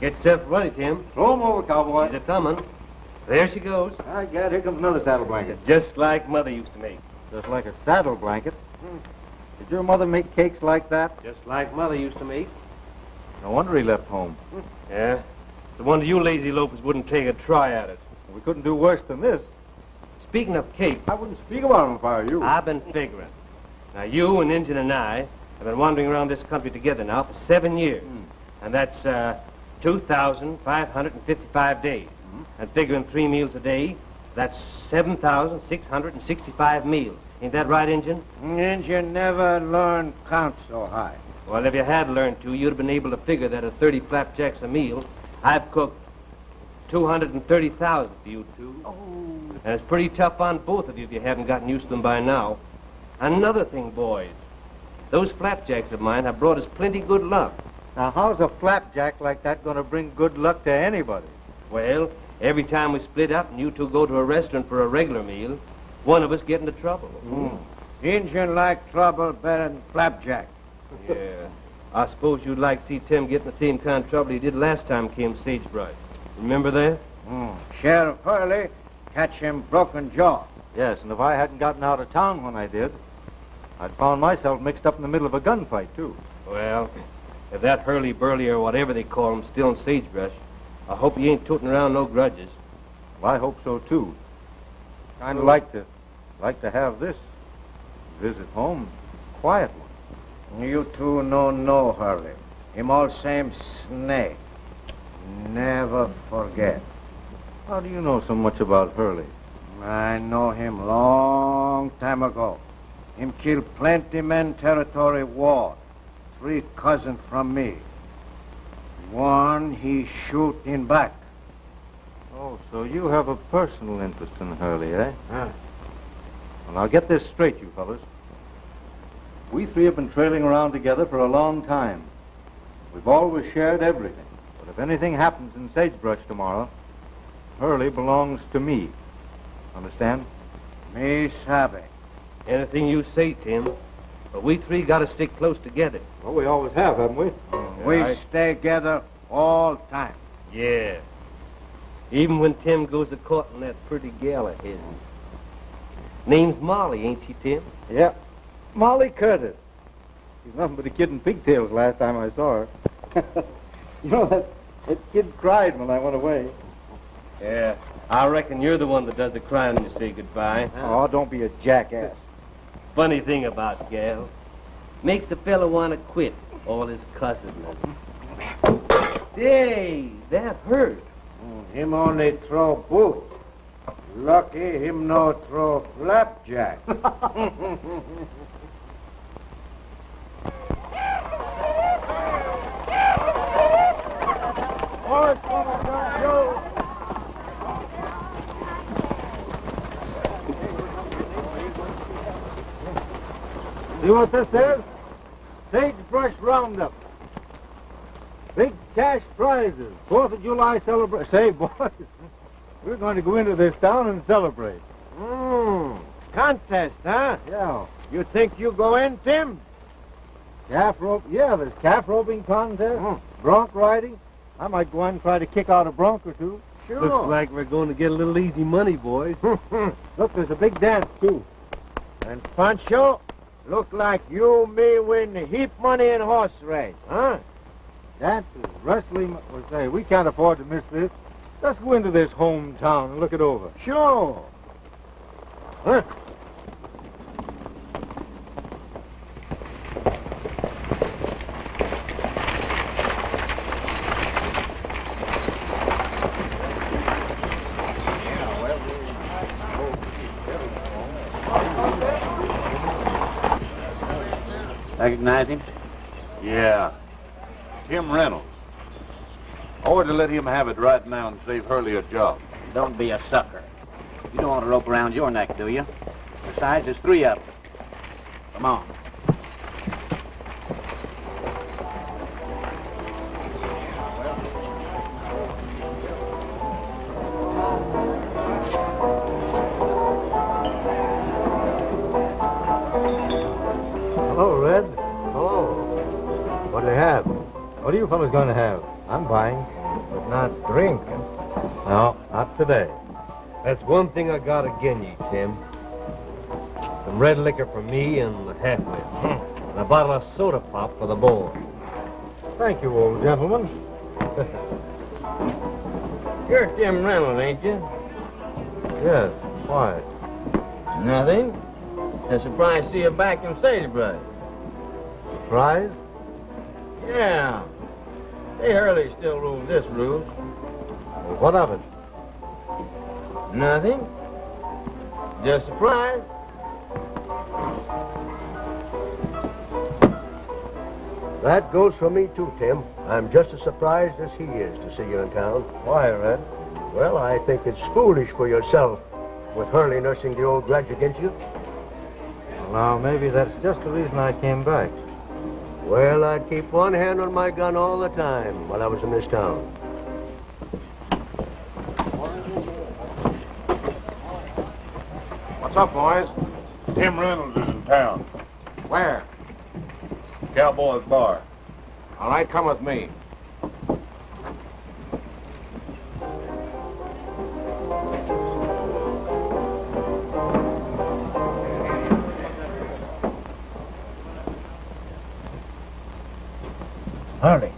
Get yourself ready, Tim. Throw him over, cowboy. She's a-coming. There she goes. I got here comes another saddle blanket. Just like Mother used to make. Just like a saddle blanket? Did your mother make cakes like that? Just like Mother used to make. No wonder he left home. Yeah. It's a wonder you lazy lopers wouldn't take a try at it. We couldn't do worse than this. Speaking of cake, I wouldn't speak about him if I were you. I've been figuring. Now, you and Injun and I have been wandering around this country together now for 7 years. And that's 2,555 days. And figuring 3 meals a day, that's 7,665 meals. Ain't that right, Injun? Injun never learned count so high. Well, if you had learned to, you'd have been able to figure that at 30 flapjacks a meal, I've cooked 230,000 for you two. Oh. And it's pretty tough on both of you if you haven't gotten used to them by now. Another thing, boys. Those flapjacks of mine have brought us plenty good luck. Now, how's a flapjack like that going to bring good luck to anybody? Well, every time we split up and you two go to a restaurant for a regular meal, one of us get into trouble. Injun like trouble better than flapjack. Yeah. I suppose you'd like to see Tim get in the same kind of trouble he did last time he came to Sagebrush. Remember that? Sheriff Hurley catch him broken jaw. Yes, and if I hadn't gotten out of town when I did, I'd found myself mixed up in the middle of a gunfight, too. Well, if that Hurley-Burley or whatever they call him still in Sagebrush, I hope he ain't tooting around no grudges. Well, I hope so, too. Kind of like to have this visit home quiet one. You two no Hurley. Him all same snake. Never forget. How do you know so much about Hurley? I know him long time ago. Him kill plenty men territory war. 3 cousins from me. One he shoot in back. Oh, so you have a personal interest in Hurley, eh? Well, now get this straight, you fellas. We 3 have been trailing around together for a long time. We've always shared everything. But if anything happens in Sagebrush tomorrow, Hurley belongs to me. Understand? Me sabe. Anything you say, Tim. But we 3 got to stick close together. Well, we always have, haven't we? We stay together all time. Yeah. Even when Tim goes a courting that pretty gal of his. Name's Molly, ain't she, Tim? Yeah. Molly Curtis. She's nothing but a kid in pigtails last time I saw her. You know, that kid cried when I went away. Yeah. I reckon you're the one that does the crying when you say goodbye. Oh, don't be a jackass. Funny thing about gal. Makes the fella want to quit all his cussedness. Hey, that hurt. Him only throw boot. Lucky him no throw flapjack. See what this is? Sagebrush Roundup. Big cash prizes. 4th of July celebration. Say, boys, we're going to go into this town and celebrate. Contest, huh? Yeah. You think you go in, Tim? Calf rope. Yeah, there's calf roping contest. Bronc riding. I might go on and try to kick out a bronc or two. Sure. Looks like we're going to get a little easy money, boys. Look, there's a big dance, too. And Pancho, look like you, me win heap money in horse race, huh? Dances, wrestling. Well, say, we can't afford to miss this. Let's go into this hometown and look it over. Sure. Huh? Recognize him? Yeah. Tim Reynolds. I ought to let him have it right now and save Hurley a job. Don't be a sucker. You don't want a rope around your neck, do you? Besides, there's 3 of them. Come on. Hello, Red. Hello. What do they have? What are you fellas going to have? I'm buying. No, not today. That's one thing I got again you, Tim. Some red liquor for me and the half-wit. And a bottle of soda pop for the boy. Thank you, old gentleman. You're Tim Reynolds, ain't you? Yes, why? Nothing. Just surprised to see you back in Sagebrush. Surprise? Yeah. Say Hurley still rules this roof. Well, what of it? Nothing. Just surprised. That goes for me, too, Tim. I'm just as surprised as he is to see you in town. Why, Red? Well, I think it's foolish for yourself, with Hurley nursing the old grudge against you. Well, now, maybe that's just the reason I came back. Well, I'd keep one hand on my gun all the time while I was in this town. What's up, boys? Tim Reynolds is in town. Where? Cowboy's bar. All right, come with me. Hurley.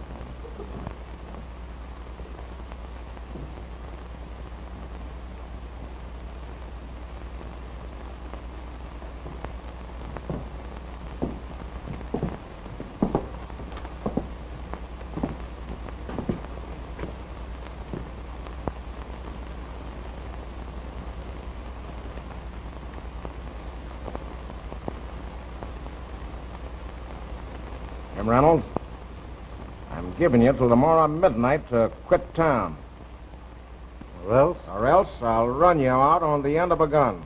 Tim Reynolds, I'm giving you till tomorrow midnight to quit town. Or else? Or else I'll run you out on the end of a gun.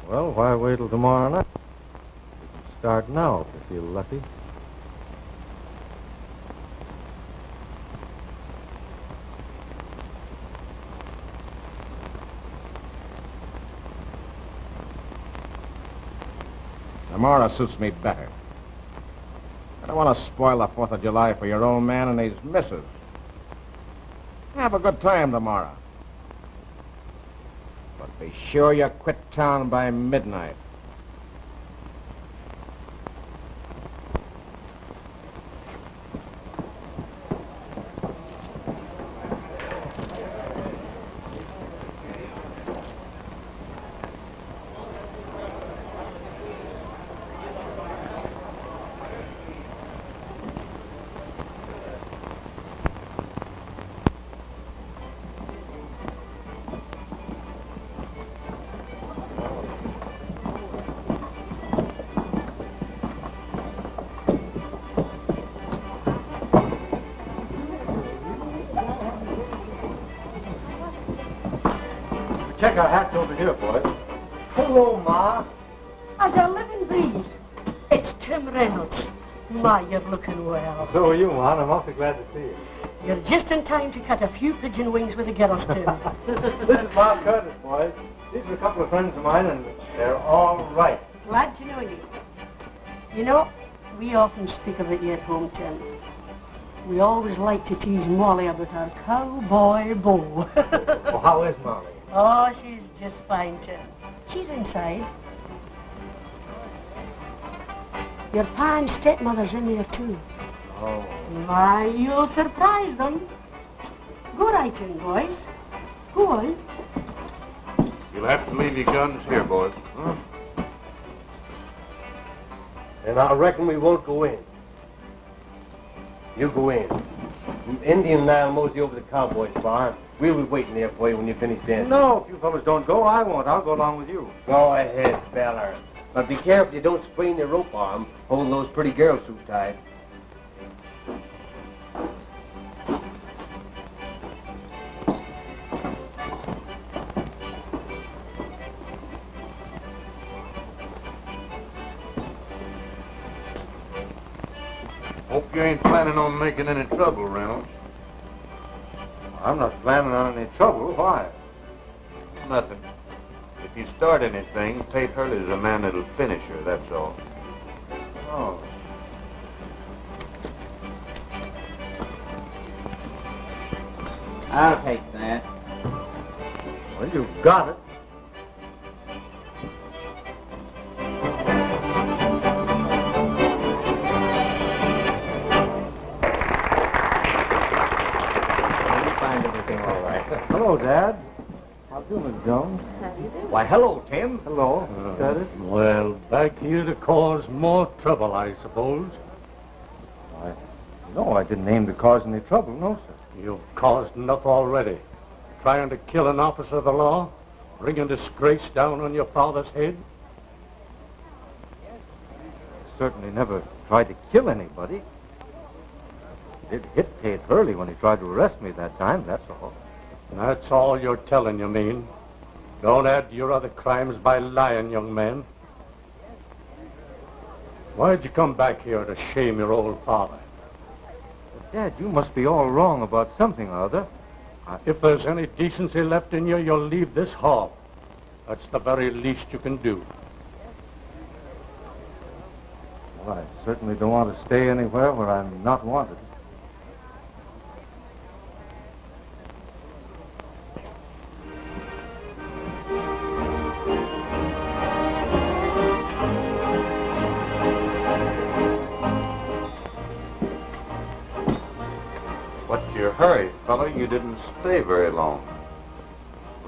Well, why wait till tomorrow night? We can start now if you feel lucky. Tomorrow suits me better. I don't want to spoil the 4th of July for your old man and his missus. Have a good time tomorrow. But be sure you quit town by midnight. Check our hats over here, boys. Hello, Ma. As I live and breathe, it's Tim Reynolds. Ma, you're looking well. So are you, Mon. I'm awfully glad to see you. You're just in time to cut a few pigeon wings with the girls, too. This is Bob Curtis, boys. These are a couple of friends of mine, and they're all right. Glad to know you. You know, we often speak of it here at home, Tim. We always like to tease Molly about our cowboy beau. Well, how is Molly? Oh, she's just fine, Tim. She's inside. Your pa and stepmother's in there, too. Oh. Why, you'll surprise them. Go right in, boys. Go on. You'll have to leave your guns here, boys. Huh? And I reckon we won't go in. You go in. Indian and I'll mosey over to the Cowboy's bar. We'll be waiting there for you when you finish dancing. No, if you fellas don't go, I won't. I'll go along with you. Go ahead, feller. But be careful you don't sprain your rope arm holding those pretty girls so tight. Hope you ain't planning on making any trouble, Reynolds. I'm not planning on any trouble. Why? Nothing. If you start anything, Tate Hurley's a man that'll finish her, that's all. Oh. I'll take that. Well, you got it. You find everything all right. Hello, Dad. How do, Miss Jones? Why, hello, Tim. Hello, Curtis. Well, back here to cause more trouble, I suppose. No, I didn't aim to cause any trouble, no, sir. You've caused enough already. Trying to kill an officer of the law, bringing disgrace down on your father's head. I certainly never tried to kill anybody. I did hit Tate Hurley when he tried to arrest me that time, that's all. That's all you're telling, you mean? Don't add to your other crimes by lying, young man. Why'd you come back here to shame your old father? But Dad, you must be all wrong about something or other. If there's any decency left in you, you'll leave this hall. That's the very least you can do. Well, I certainly don't want to stay anywhere where I'm not wanted. What's your hurry, fella? You didn't stay very long.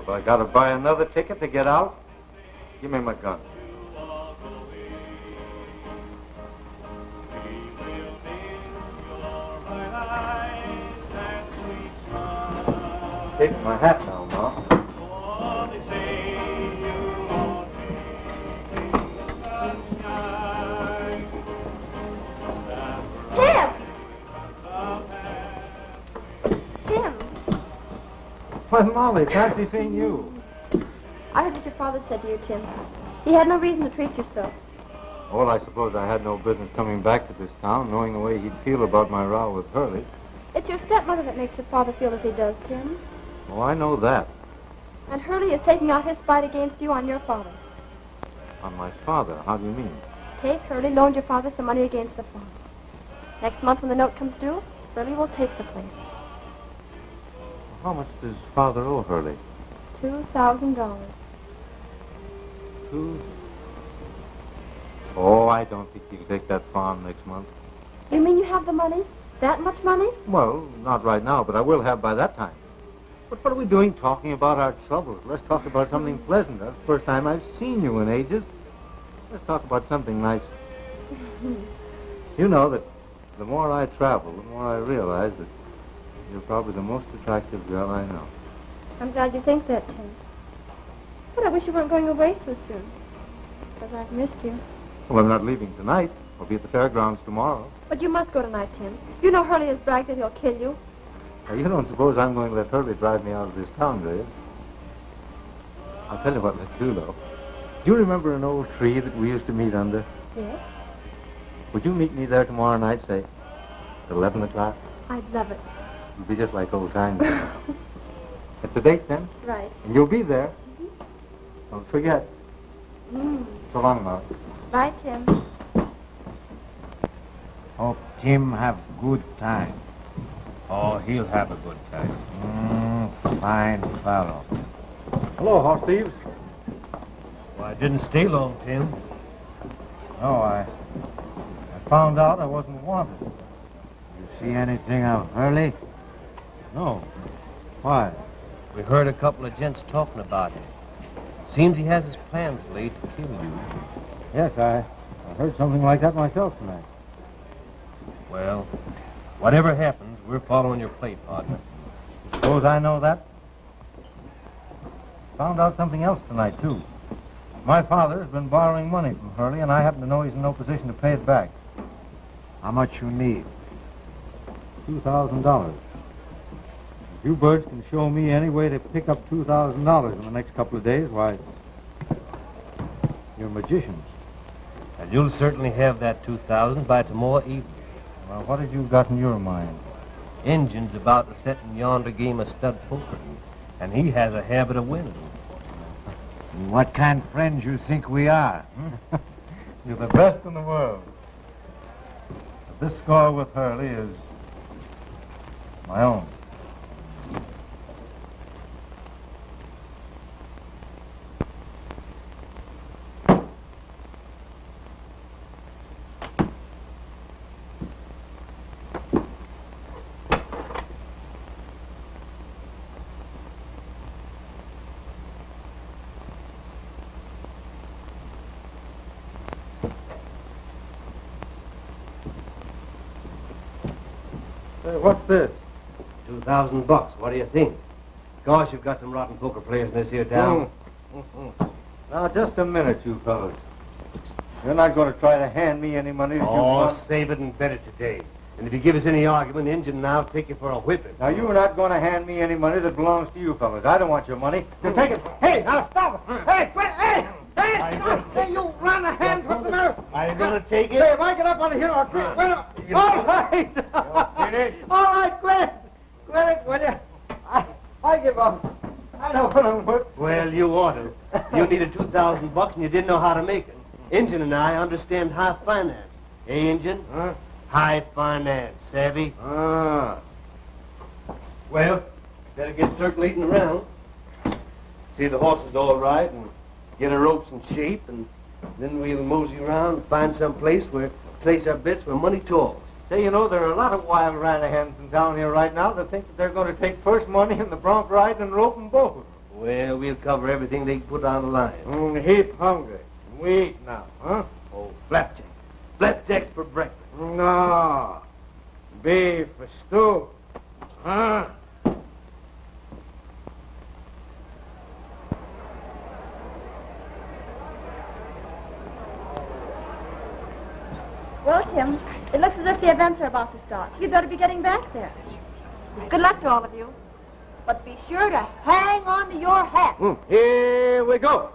If I got to buy another ticket to get out, give me my gun. Take my hat now, Ma. Why, Molly, fancy seeing you. I heard what your father said to you, Tim. He had no reason to treat you so. Well, I suppose I had no business coming back to this town, knowing the way he'd feel about my row with Hurley. It's your stepmother that makes your father feel as he does, Tim. Oh, I know that. And Hurley is taking out his spite against you on your father. On my father? How do you mean? Tate Hurley loaned your father some money against the farm. Next month when the note comes due, Hurley will take the place. How much does Father owe Hurley? $2,000. Oh, I don't think he'll take that farm next month. You mean you have the money? That much money? Well, not right now, but I will have by that time. But what are we doing talking about our troubles? Let's talk about something pleasant. That's the first time I've seen you in ages. Let's talk about something nice. You know that the more I travel, the more I realize that you're probably the most attractive girl I know. I'm glad you think that, Tim. But I wish you weren't going away so soon. Because I've missed you. Well, I'm not leaving tonight. I'll be at the fairgrounds tomorrow. But you must go tonight, Tim. You know Hurley has bragged that he'll kill you. Now, you don't suppose I'm going to let Hurley drive me out of this town, do you? I'll tell you what let's do, though. Do you remember an old tree that we used to meet under? Yes. Would you meet me there tomorrow night, say, at 11 o'clock? I'd love it. It'll be just like old times. It's a date, then? Right. And you'll be there. Mm-hmm. Don't forget. So long, Ma. Bye, Tim. Hope Tim have good time. Oh, he'll have a good time. Fine fellow. Hello, horse thieves. Well, I didn't stay long, Tim. No, I found out I wasn't wanted. You see anything of Hurley? No. Why? We heard a couple of gents talking about him. Seems he has his plans laid to kill you. Yes, I heard something like that myself tonight. Well, whatever happens, we're following your plate, partner. Suppose I know that? Found out something else tonight, too. My father has been borrowing money from Hurley, and I happen to know he's in no position to pay it back. How much you need? $2,000. If you birds can show me any way to pick up $2,000 in the next couple of days, why, you're magicians. And you'll certainly have that $2,000 by tomorrow evening. Well, what have you got in your mind? Injun's about to set in yonder game of stud poker, and he has a habit of winning. What kind of friends you think we are? You're the best in the world. But this score with Hurley is my own. Hey, what's this? $2,000. What do you think? Gosh, you've got some rotten poker players in this here town. Now, just a minute, you fellas. You're not going to try to hand me any money that you want? Save it and bet it today. And if you give us any argument, Injun and I'll take you for a whipping. Now, you're not going to hand me any money that belongs to you fellas. I don't want your money. You take it. Hey, now stop it. Hey, quit. Hey, stop. Hey, you run the hands. What's the matter? Are you going to take it? Hey, if I get up out of here, I'll quit. Wait a minute. All right. All right, quit it. Quit it, will you? I give up. I know what I'm worth. Well, you ought to. You needed $2,000 and you didn't know how to make it. Injun and I understand high finance. Hey, Injun? Huh? High finance, savvy? Ah. Well, better get circulating around. See the horses all right and get our ropes in shape, and then we'll mosey around and find some place where place our bets where money talks. Say, you know, there are a lot of wild Ranahans in town here right now that think that they're going to take first money in the bronc riding and roping both. Well, we'll cover everything they can put on the line. Heap hungry. We eat now, huh? Oh, flapjacks. Flapjacks for breakfast. No. Beef for stew. Huh? Well, Tim, it looks as if the events are about to start. You'd better be getting back there. Good luck to all of you. But be sure to hang on to your hat. Here we go.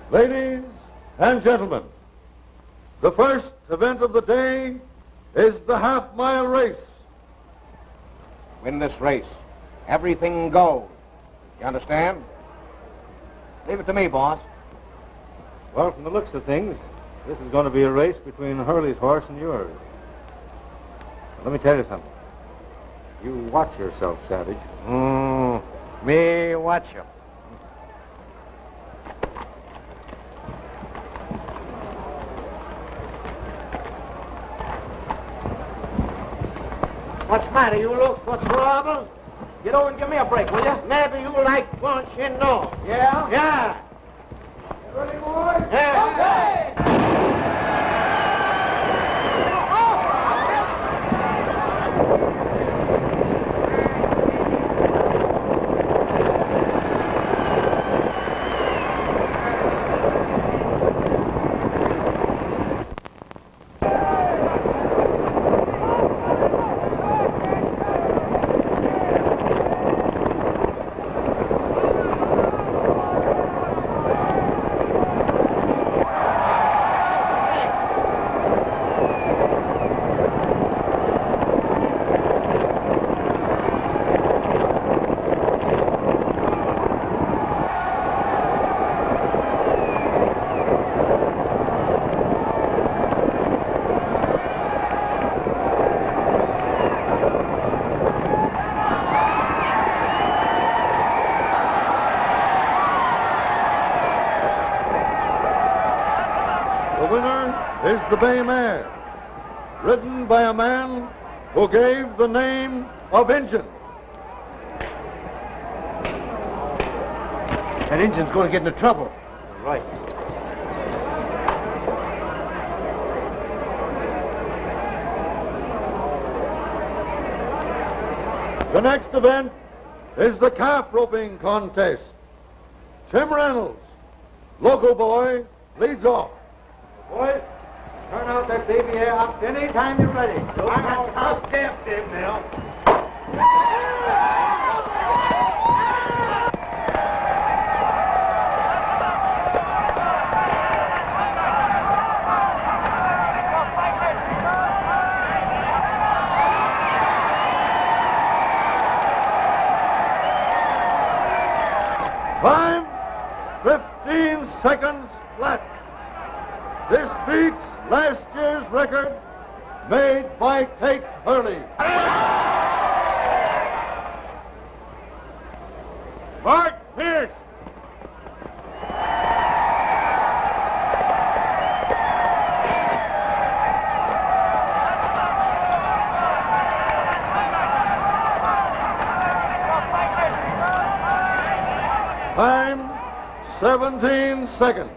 Ladies and gentlemen, the first event of the day is the half-mile race. Win this race. Everything goes. You understand? Leave it to me, boss. Well, from the looks of things, this is going to be a race between Hurley's horse and yours. Let me tell you something. You watch yourself, Savage. Me watch you. What's the matter? You look for trouble? Get over and give me a break, will you? Maybe you like punch and no. Yeah? Yeah. Ready, boys? Yeah. Okay! Is the bay mare, ridden by a man who gave the name of Injun. That Injun's going to get into trouble. Right. The next event is the calf roping contest. Tim Reynolds, local boy, leads off. Boys, turn out that baby air up any time you're ready. I'll stamp him now. Time, 15 seconds flat. This beats last year's record made by Kate Hurley. Mark Pierce. Time, 17 seconds.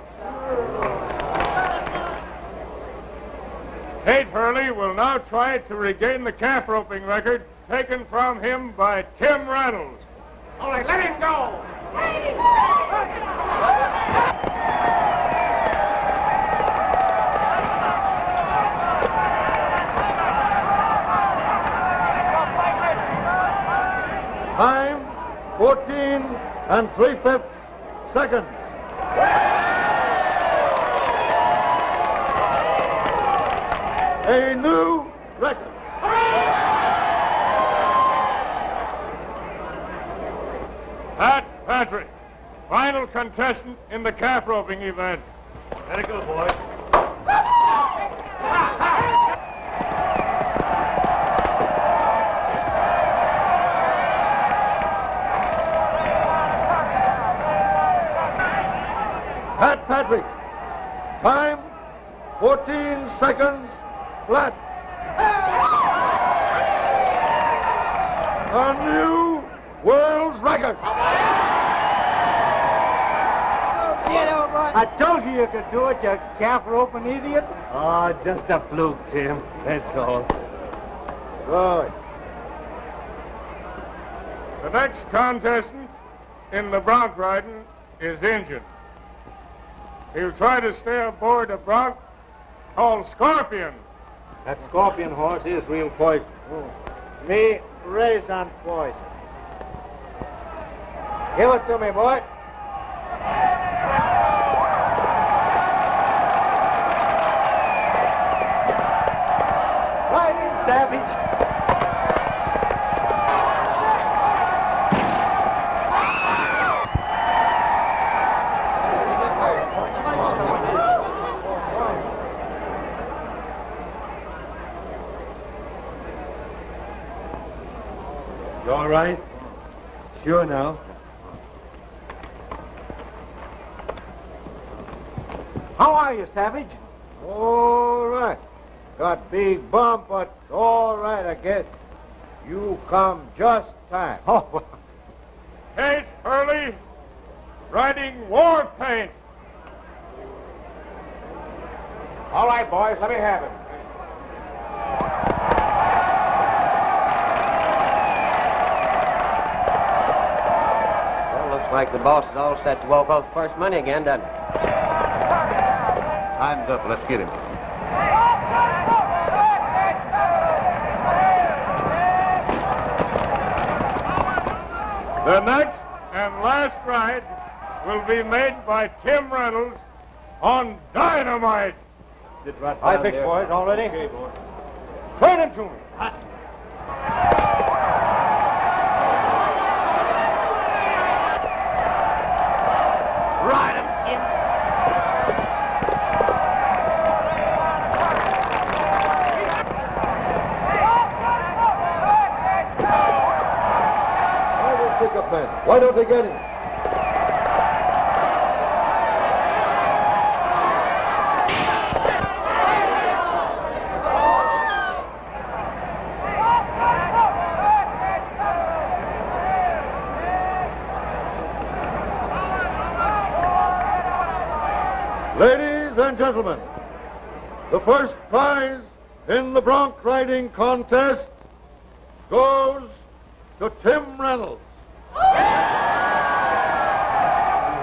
Kate Hurley will now try to regain the calf roping record taken from him by Tim Reynolds. All right, let him go. Time, 14 3/5 seconds. A new record. Pat Patrick, final contestant in the calf roping event. Let it go, boys. Pat Patrick. Time, 14 seconds flat. A new world's record. I told you could do it, you calf roping idiot. Oh, just a fluke, Tim. That's all. Good. The next contestant in the bronc riding is Injun. He'll try to stay aboard a bronc called Scorpion. That scorpion horse is real poison. Me raise on poison. Give it to me, boy. Ride him, savage. You all right? Sure now. How are you, savage? All right. Got big bump, but all right, I guess. You come just time. Oh, Kate Hurley, riding war paint. All right, boys, let me have it. Well, looks like the boss is all set to walk off the first money again, doesn't it? Time's up. Let's get him. The next and last ride will be made by Tim Reynolds on Dynamite. I fixed, boys. All ready? Okay, boy. Turn him to me. Ride him, Tim. Why don't pick up men? Why don't they get him? Ladies and gentlemen, the first prize in the bronc riding contest goes to Tim Reynolds. We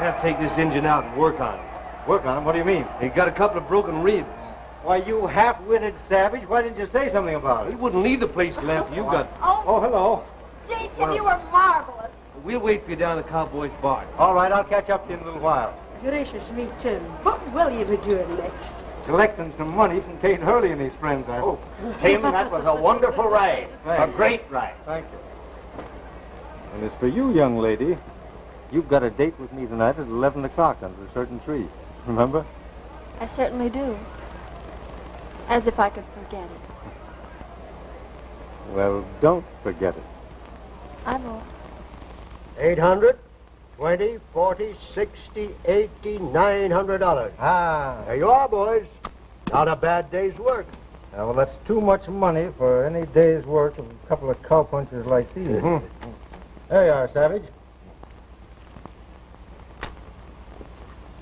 have to take this engine out and work on it. Work on him? What do you mean? He got a couple of broken ribs. Why, you half-witted savage. Why didn't you say something about He it? wouldn't leave the place till after you got... Oh, hello. Gee, Tim, you were marvelous. We'll wait for you down at the cowboy's barn. All right, I'll catch up to you in a little while. Gracious me, Tim. What will you be doing next? Collecting some money from Kate Hurley and his friends, I hope. Tim, that was a wonderful ride. A Thanks. great ride. Thank you. And as for you, young lady, you've got a date with me tonight at 11 o'clock under a certain tree. Remember? I certainly do. As if I could forget it. Well, don't forget it. I won't. 800, 20, 40, 60, 80, $900. Ah. There you are, boys. Not a bad day's work. Well, that's too much money for any day's work of a couple of cowpunchers like these. There you are, Savage.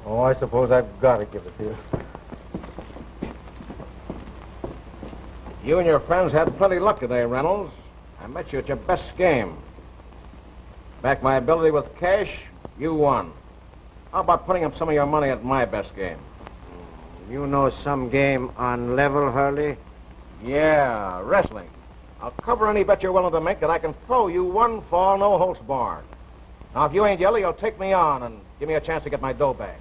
Oh, I suppose I've got to give it to you. You and your friends had plenty luck today, Reynolds. I met you at your best game. Back my ability with cash, you won. How about putting up some of your money at my best game? You know some game on level, Hurley? Yeah, wrestling. I'll cover any bet you're willing to make that I can throw you one fall, no holds barred. Now, if you ain't yellow, you'll take me on and give me a chance to get my dough back.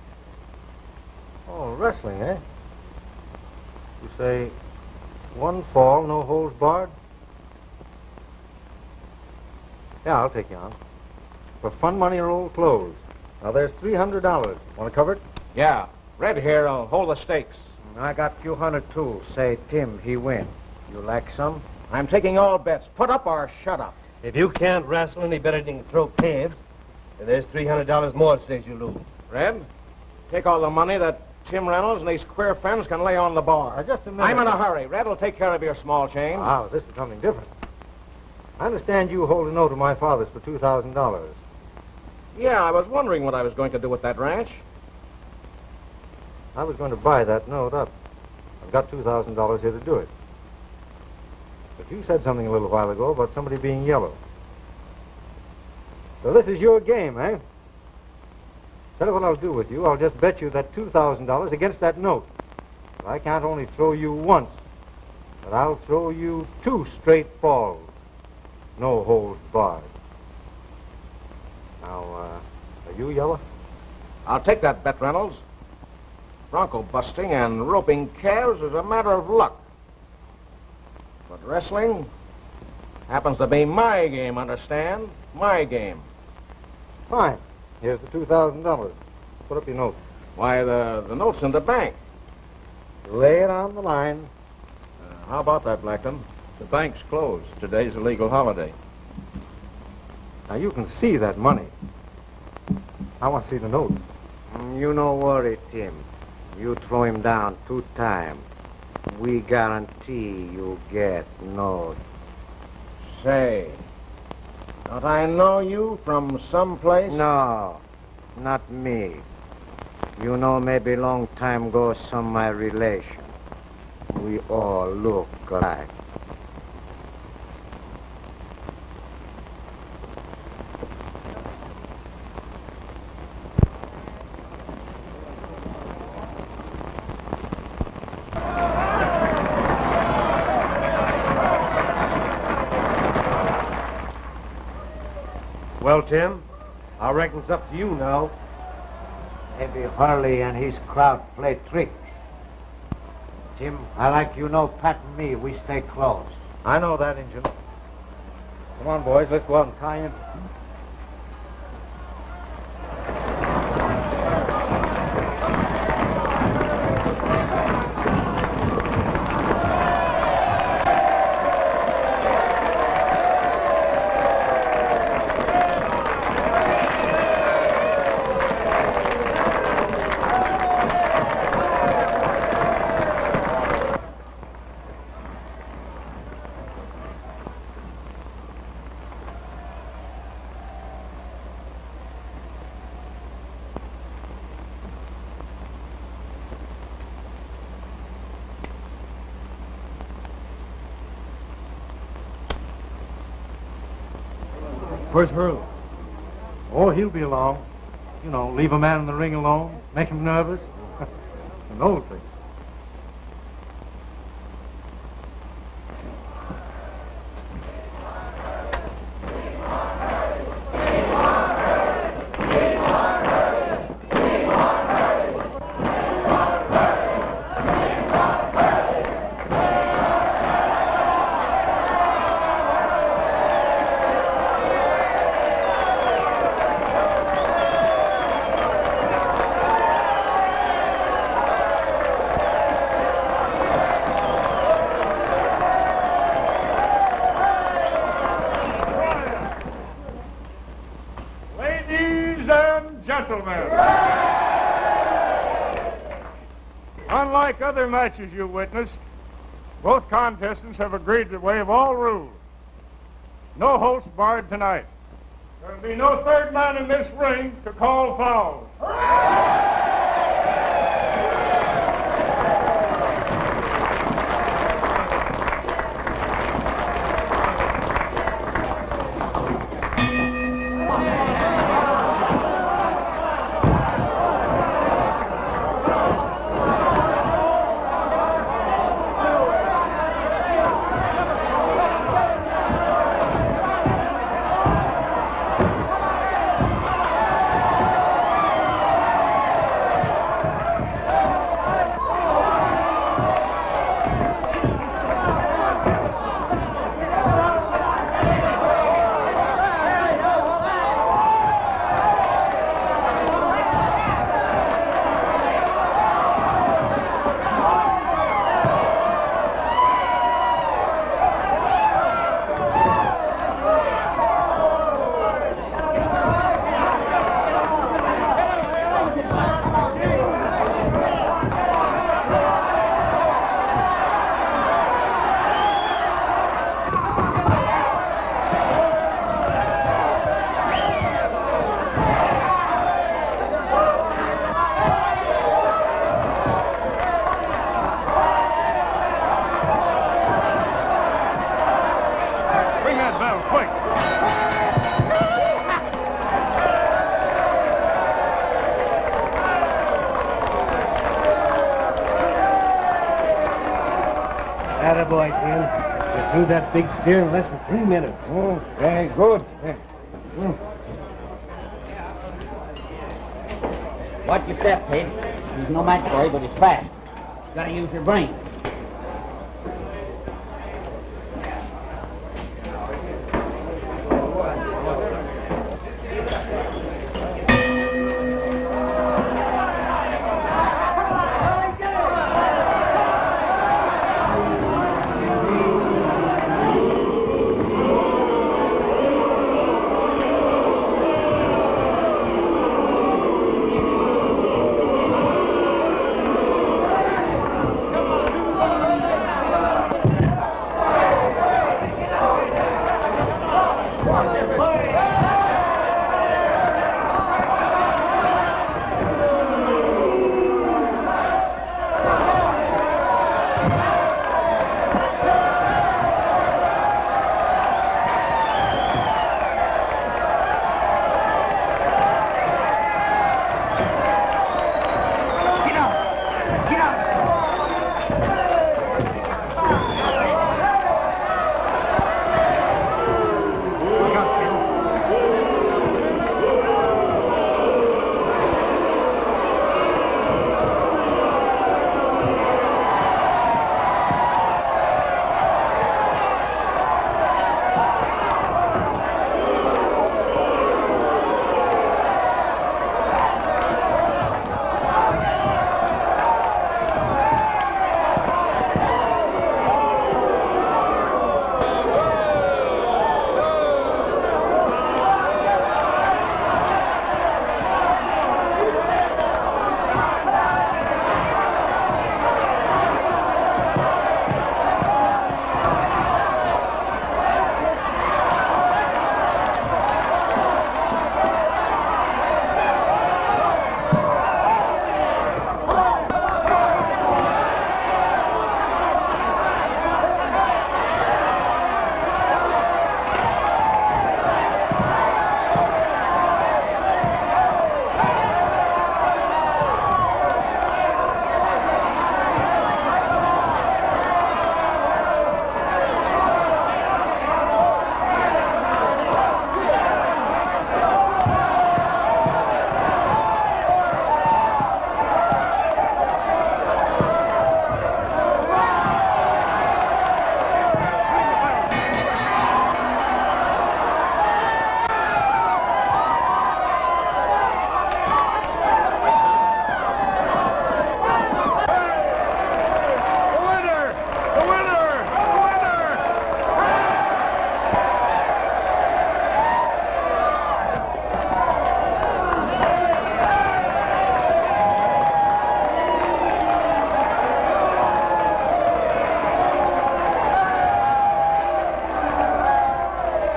Oh, wrestling, eh? You say one fall, no holds barred? Yeah, I'll take you on. For fun money or old clothes. Now, there's $300. Want to cover it? Yeah. Red here will hold the stakes. I got a few hundred, too. Say, Tim, he win. You like some? I'm taking all bets. Put up or shut up. If you can't wrestle any better than you can throw calves, then there's $300 more says you lose. Red, take all the money that Tim Reynolds and these queer friends can lay on the bar. Just a minute. I'm in a hurry. Red will take care of your small change. Wow, this is something different. I understand you hold a note of my father's for $2,000. Yeah, I was wondering what I was going to do with that ranch. I was going to buy that note up. I've got $2,000 here to do it. But you said something a little while ago about somebody being yellow. So this is your game, eh? Tell you what I'll do with you. I'll just bet you that $2,000 against that note. I can't only throw you once, but I'll throw you 2 straight falls. No holds barred. Now, are you yellow? I'll take that bet, Reynolds. Bronco busting and roping calves is a matter of luck. But wrestling happens to be my game, understand? My game. Fine. Here's the $2,000. Put up your note. Why, the note's in the bank. Lay it on the line. How about that, Blackton? The bank's closed. Today's a legal holiday. Now, you can see that money. I want to see the note. You no worry, Tim. You throw him down 2 times. We guarantee you get note. Say, don't I know you from someplace? No, not me. You know, maybe long time ago, some my relation. We all look alike. Well, Tim, I reckon it's up to you now. Maybe Hurley and his crowd play tricks. Tim, I like you know Pat and me. We stay close. I know that, Injun. Come on, boys. Let's go out and tie in. Where's Hurley? Oh, he'll be along. You know, leave a man in the ring alone, make him nervous. An old thing. Ladies and gentlemen, unlike other matches you witnessed, both contestants have agreed to waive all rules. No holds barred tonight. There'll be no third man in this ring to call fouls. Attaboy, Tim. You threw that big steer in less than 3 minutes. Oh, very good. Watch your step, Ted. He's no match for you, but he's fast. You gotta use your brain.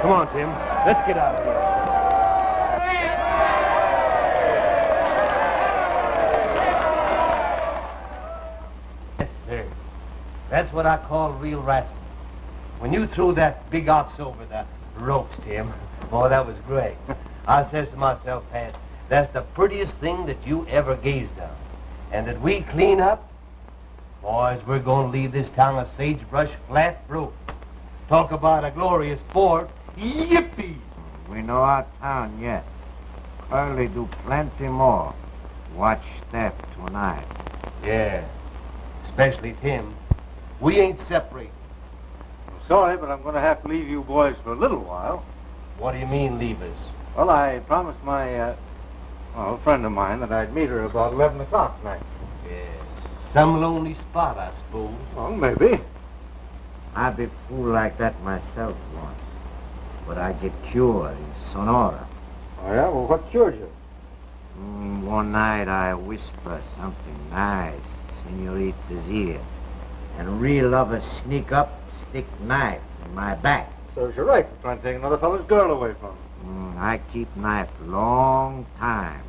Come on, Tim. Let's get out of here. Yes, sir. That's what I call real wrestling. When you threw that big ox over the ropes, Tim, boy, that was great. I says to myself, Pat, that's the prettiest thing that you ever gazed on. And that we clean up, boys, we're going to leave this town a sagebrush flat broke. Talk about a glorious sport. Yippee! We know our town yet. Curly do plenty more. Watch Steph tonight. Yeah, especially Tim. We ain't separated. I'm sorry, but I'm going to have to leave you boys for a little while. What do you mean, leave us? Well, I promised my, a friend of mine that I'd meet her about 11 o'clock tonight. Yeah. Some lonely spot, I suppose. Well, maybe. I be fool like that myself once. But I get cured in Sonora. Oh, yeah? Well, what cured you? One night I whisper something nice, Senorita's ear. And real lovers sneak up, stick knife in my back. Serves you right for trying to take another fellow's girl away from him. I keep knife long time.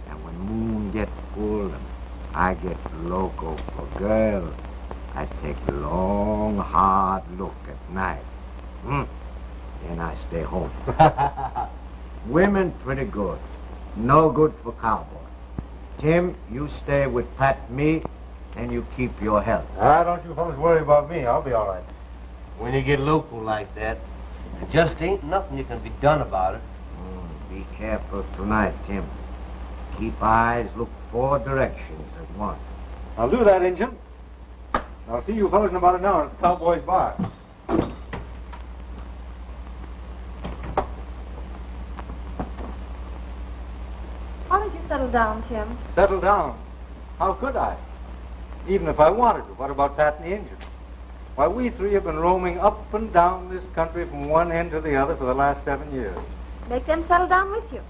And when moon get full and I get loco for girl, I take long, hard look at knife. and I stay home. Women pretty good. No good for cowboy. Tim, you stay with Pat and me, and you keep your health. Don't you fellas worry about me. I'll be all right. When you get local like that, there just ain't nothing you can be done about it. Be careful tonight, Tim. Keep eyes, look 4 directions at once. I'll do that, Injun. I'll see you fellas in about an hour at the Cowboy's Bar. How did you settle down, Tim? Settle down? How could I? Even if I wanted to. What about Pat and the Injun? Why, we 3 have been roaming up and down this country from one end to the other for the last 7 years. Make them settle down with you.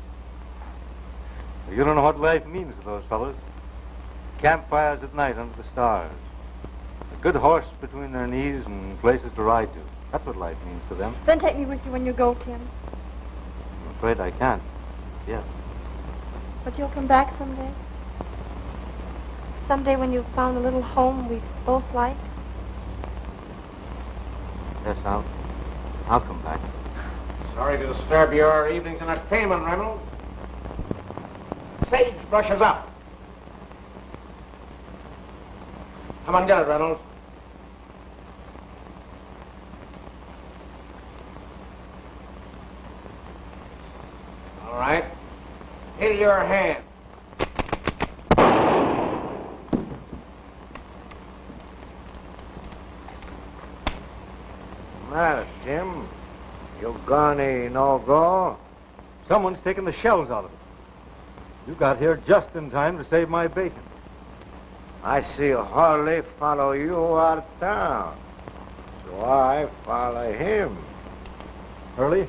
You don't know what life means to those fellas. Campfires at night under the stars. A good horse between their knees and places to ride to. That's what life means to them. Then take me with you when you go, Tim. I'm afraid I can't. Yes. But you'll come back someday? Someday when you've found a little home we both like? Yes, I'll come back. Sorry to disturb your evening's entertainment, Reynolds. Sagebrush is up. Come on, get it, Reynolds. All right. Hit your hand. Matter, Tim? You gonna no go? Someone's taken the shells out of it. You got here just in time to save my bacon. I see Harley follow you out of town, so I follow him. Hurley,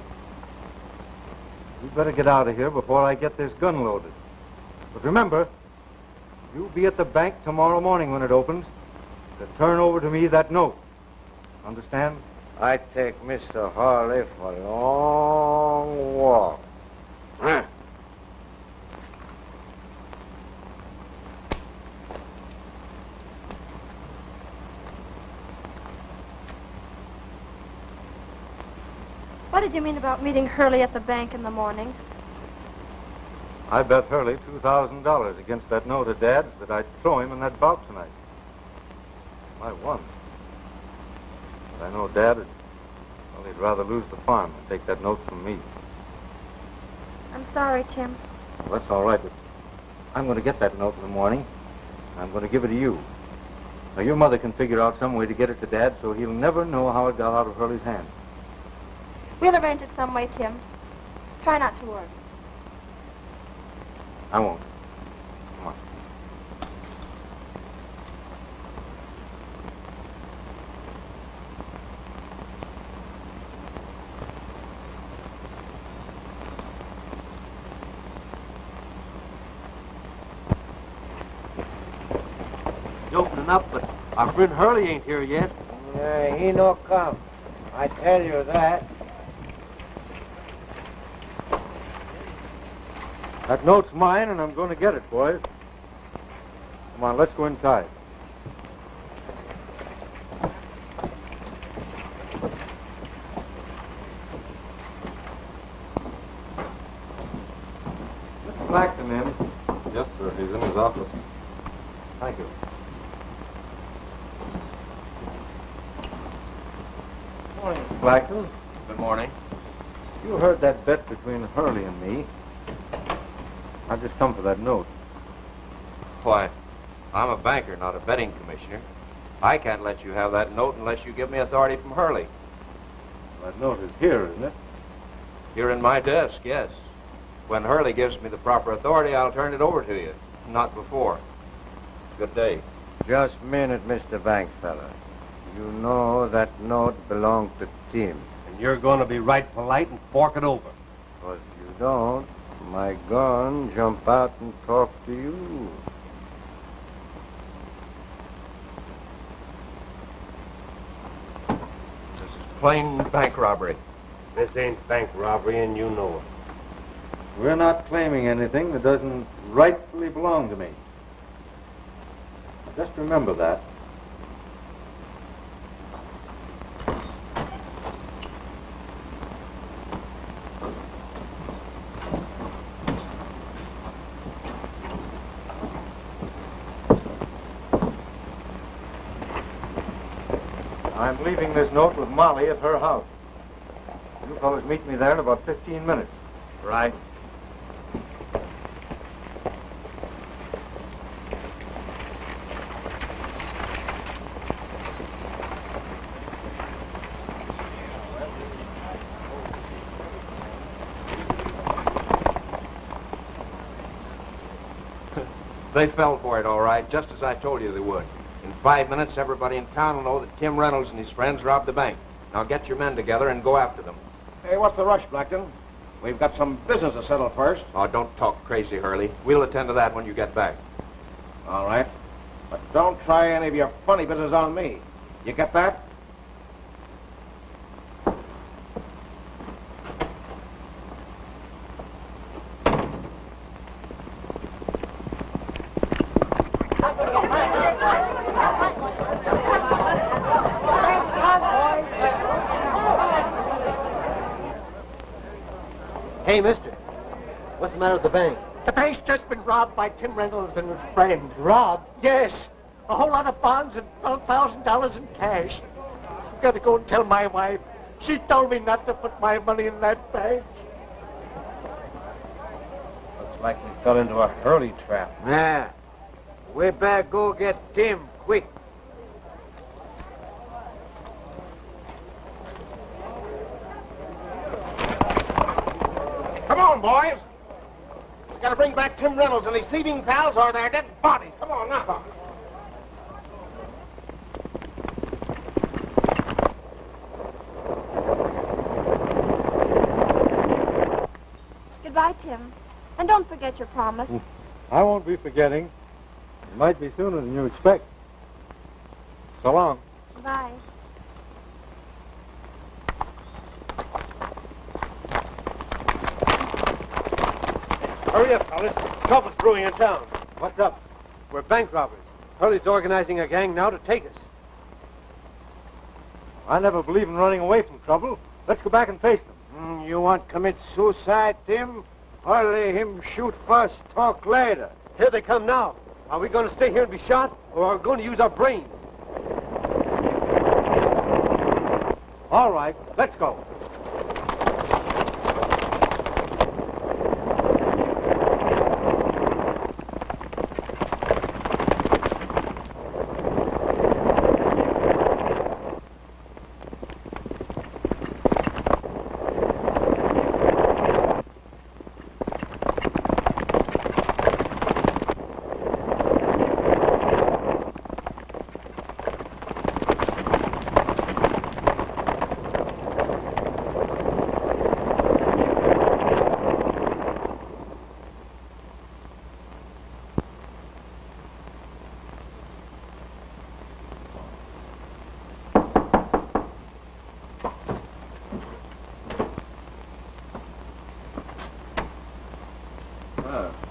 you better get out of here before I get this gun loaded. But remember, you'll be at the bank tomorrow morning when it opens to turn over to me that note. Understand? I take Mr. Harley for a long walk. What did you mean about meeting Hurley at the bank in the morning? I bet Hurley $2,000 against that note of Dad's that I'd throw him in that bout tonight. I won. But I know Dad he'd rather lose the farm than take that note from me. I'm sorry, Tim. Well, that's all right, but I'm going to get that note in the morning. And I'm going to give it to you. Now, your mother can figure out some way to get it to Dad so he'll never know how it got out of Hurley's hands. We'll arrange it some way, Tim. Try not to worry. I won't. Come on. It's opening up, but our friend Hurley ain't here yet. Yeah, he no come. I tell you that. That note's mine, and I'm going to get it, boys. Come on, let's go inside. Mr. Blackton in? Yes, sir. He's in his office. Thank you. Good morning, Mr. Blackton. Good morning. You heard that bet between Hurley and me. I've just come for that note. Why, I'm a banker, not a betting commissioner. I can't let you have that note unless you give me authority from Hurley. That note is here, isn't it? You're in my desk, yes. When Hurley gives me the proper authority, I'll turn it over to you. Not before. Good day. Just a minute, Mr. Bank fella. You know that note belonged to Tim. And you're going to be right polite and fork it over. But you don't. My gun jump out and talk to you. This is plain bank robbery. This ain't bank robbery, and you know it. We're not claiming anything that doesn't rightfully belong to me. Just remember that. I'm leaving this note with Molly at her house. You fellows meet me there in about 15 minutes. Right. They fell for it, all right, just as I told you they would. In 5 minutes, everybody in town will know that Tim Reynolds and his friends robbed the bank. Now get your men together and go after them. Hey, what's the rush, Blackton? We've got some business to settle first. Oh, don't talk crazy, Hurley. We'll attend to that when you get back. All right. But don't try any of your funny business on me. You get that? Hey, mister. What's the matter with the bank? The bank's just been robbed by Tim Reynolds and his friend. Robbed? Yes. A whole lot of bonds and $12,000 in cash. I've got to go and tell my wife. She told me not to put my money in that bank. Looks like we fell into a Hurley trap. Yeah. We better go get Tim, quick. Come on, boys. We gotta bring back Tim Reynolds and his thieving pals or they're dead bodies. Come on, knock on. Goodbye, Tim. And don't forget your promise. I won't be forgetting. It might be sooner than you expect. So long. Bye. Hurry up, fellas. Trouble's brewing in town. What's up? We're bank robbers. Hurley's organizing a gang now to take us. I never believe in running away from trouble. Let's go back and face them. You want to commit suicide, Tim? Hurley him shoot first, talk later. Here they come now. Are we going to stay here and be shot, or are we going to use our brains? All right, let's go.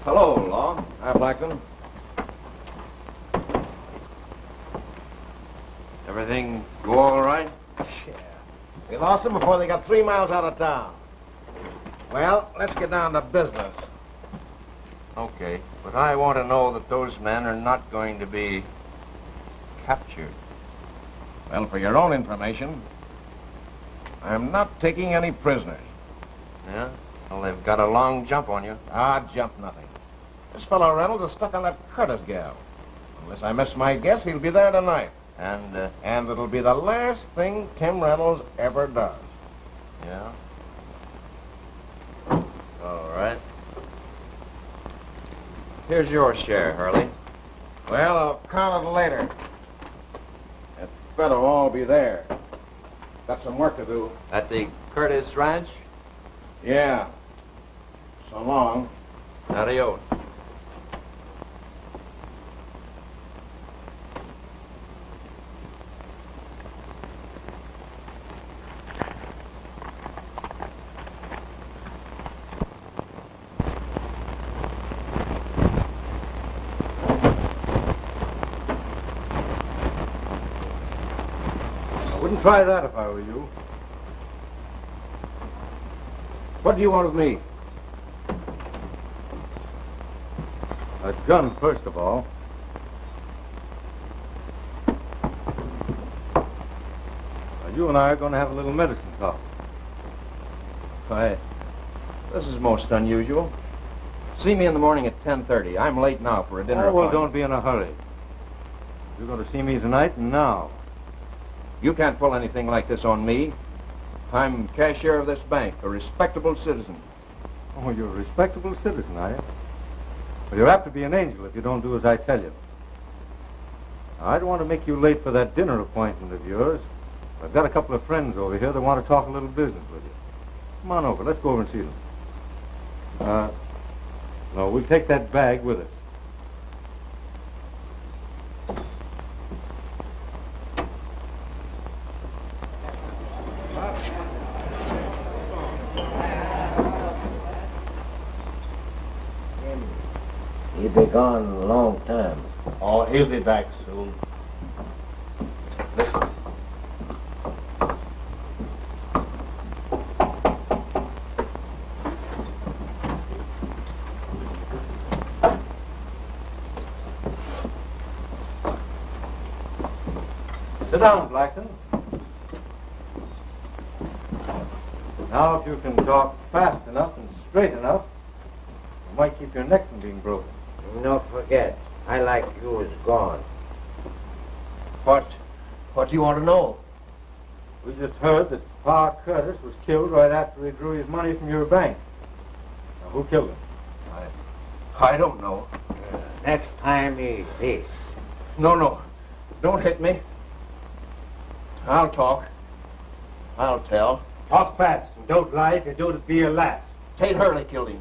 Hello, Law. Hi, Blackton. Everything go all right? Yeah. We lost them before they got 3 miles out of town. Well, let's get down to business. Okay, but I want to know that those men are not going to be captured. Well, for your own information, I'm not taking any prisoners. Yeah? Well, they've got a long jump on you. Ah, jump nothing. This fellow Reynolds is stuck on that Curtis gal. Unless I miss my guess, he'll be there tonight. And it'll be the last thing Tim Reynolds ever does. Yeah? All right. Here's your share, Hurley. Well, I'll count it later. It better all be there. Got some work to do. At the Curtis Ranch? Yeah. So long. Adios. I wouldn't try that if I were you. What do you want of me? A gun, first of all. You and I are going to have a little medicine talk. Why, this is most unusual. See me in the morning at 10:30. I'm late now for a dinner well, appointment. don't be in a hurry. You're going to see me tonight and now. You can't pull anything like this on me. I'm cashier of this bank, a respectable citizen. Oh, you're a respectable citizen, are you? Well, you'll have to be an angel if you don't do as I tell you. Now, I don't want to make you late for that dinner appointment of yours. I've got a couple of friends over here that want to talk a little business with you. Come on over. Let's go over and see them. No, we'll take that bag with us. He'll be gone a long time. Oh, he'll be back soon. Listen. Sit down, Blackton. Now, if you can talk fast enough and straight enough, you might keep your neck from being broken. Don't forget, I like you is gone. What do you want to know? We just heard that Pa Curtis was killed right after he drew his money from your bank. Now, who killed him? I don't know. Next time he this. No. Don't hit me. I'll talk. I'll tell. Talk fast and don't lie if you do it be your last. Tate Hurley killed him.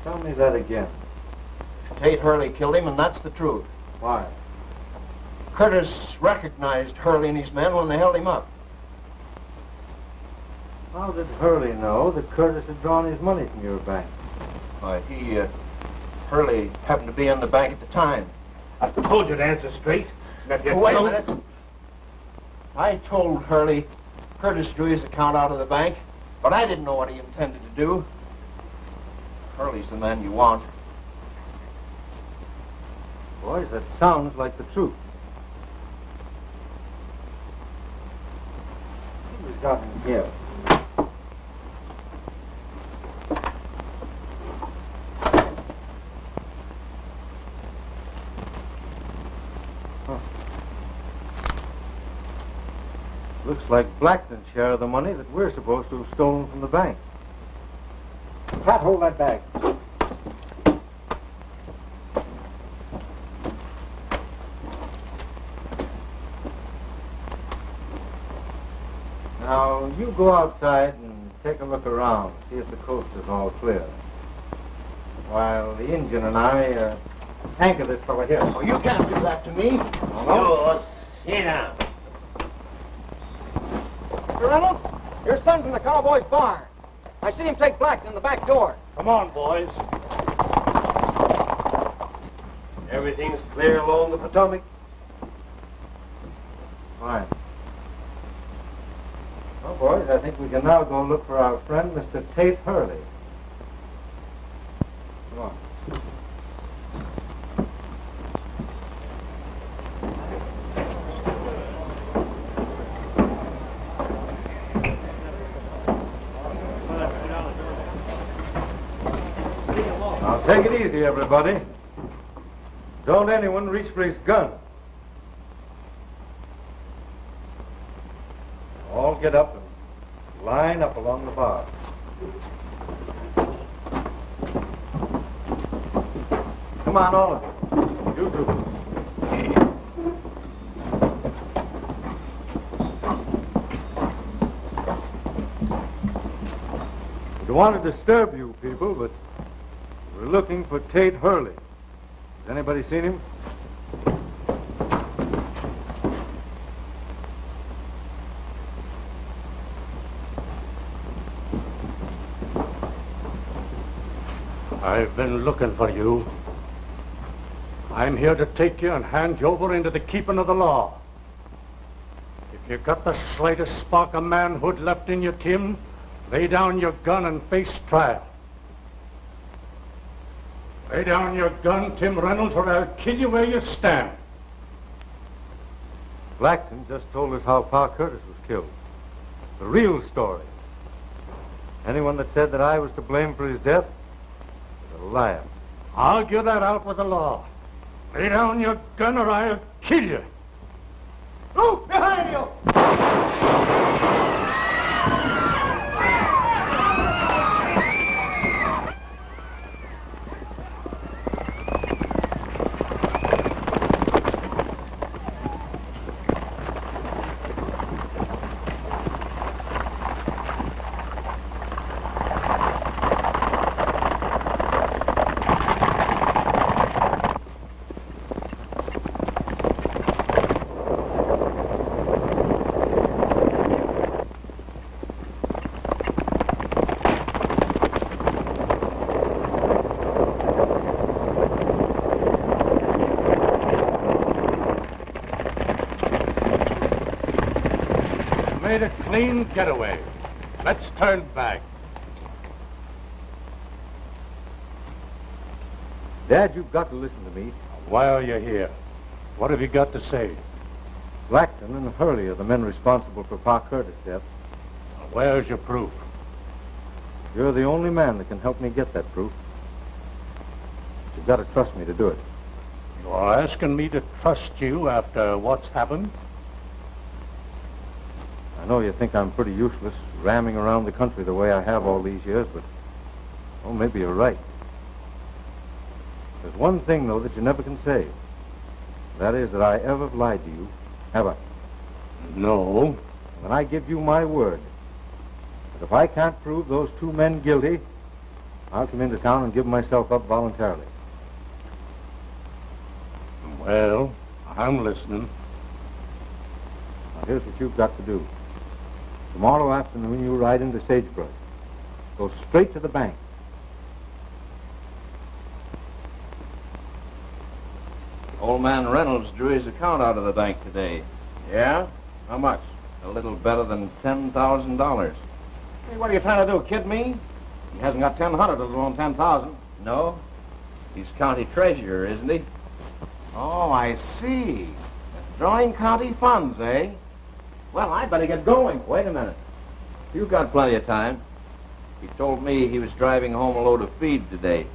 Tell me that again. Tate Hurley killed him, and that's the truth. Why? Curtis recognized Hurley and his men when they held him up. How did Hurley know that Curtis had drawn his money from your bank? Why, Hurley happened to be in the bank at the time. I told you to answer straight. Wait a minute. I told Hurley Curtis drew his account out of the bank, but I didn't know what he intended to do. Hurley's the man you want. Boys, that sounds like the truth. See who's got him here. Looks like Blackton's share of the money that we're supposed to have stolen from the bank. Pat, hold that bag. Now, you go outside and take a look around, see if the coast is all clear. While the engine and I anchor this fella here. Oh, you can't do that to me. No, sit down. Mr. Reynolds, your son's in the cowboy's barn. I seen him take Blackton in the back door. Come on, boys. Everything's clear along the Potomac. Fine. Well, boys, I think we can now go look for our friend, Mr. Tate Hurley. Come on. Now, take it easy, everybody. Don't anyone reach for his gun. All get up and line up along the bar. Come on, all of you. You too. We don't want to disturb you people, but we're looking for Tate Hurley. Has anybody seen him? I've been looking for you. I'm here to take you and hand you over into the keeping of the law. If you got the slightest spark of manhood left in you, Tim, lay down your gun and face trial. Lay down your gun, Tim Reynolds, or I'll kill you where you stand. Blackton just told us how Pa Curtis was killed. The real story. Anyone that said that I was to blame for his death is a liar. Argue that out with the law. Lay down your gun or I'll kill you. Luke, behind you! Made a clean getaway. Let's turn back. Dad, you've got to listen to me. Why are you here? What have you got to say? Blackton and Hurley are the men responsible for Pa Curtis' death. Where's your proof? You're the only man that can help me get that proof. You've got to trust me to do it. You're asking me to trust you after what's happened? I know you think I'm pretty useless, ramming around the country the way I have all these years, but, well, maybe you're right. There's one thing, though, that you never can say. That is that I ever lied to you, have I? No. Then I give you my word that if I can't prove those two men guilty, I'll come into town and give myself up voluntarily. Well, I'm listening. Now, here's what you've got to do. Tomorrow afternoon, you ride into Sagebrush. Go straight to the bank. Old man Reynolds drew his account out of the bank today. Yeah? How much? A little better than $10,000. Hey, what are you trying to do, kid me? He hasn't got 1,000, let alone 10,000. No? He's county treasurer, isn't he? Oh, I see. Drawing county funds, eh? Well, I'd better get going. Wait a minute. You've got plenty of time. He told me he was driving home a load of feed today.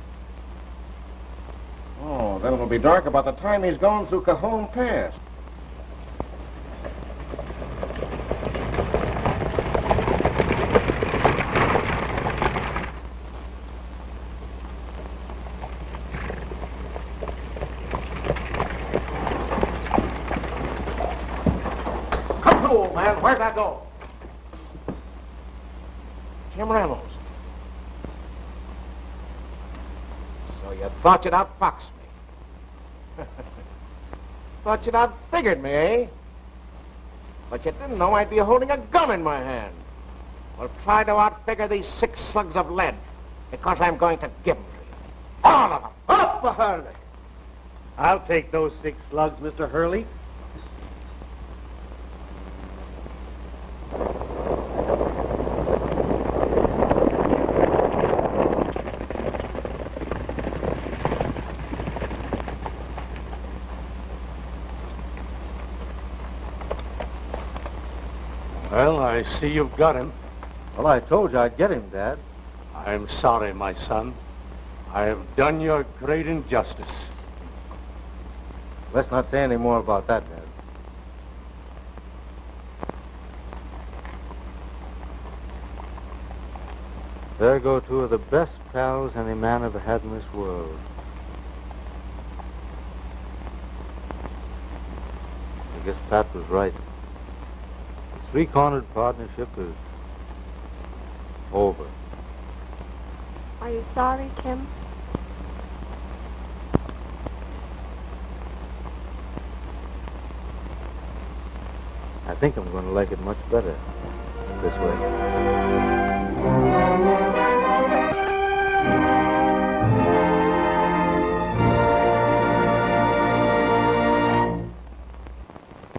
Oh, then it'll be dark about the time he's going through Cajon Pass. Come through, old man. Where'd that go? Tim Reynolds. So you thought you'd outfox me. Thought you'd outfigured me, eh? But you didn't know I'd be holding a gun in my hand. Well, try to outfigure these 6 slugs of lead, because I'm going to give them to you. All of them. Up for Hurley. I'll take those 6 slugs, Mr. Hurley. Well, I see you've got him. Well, I told you I'd get him, Dad. I'm sorry, my son. I have done you a great injustice. Let's not say any more about that, Dad. There go 2 of the best pals any man ever had in this world. I guess Pat was right. The 3-cornered partnership is over. Are you sorry, Tim? I think I'm going to like it much better this way.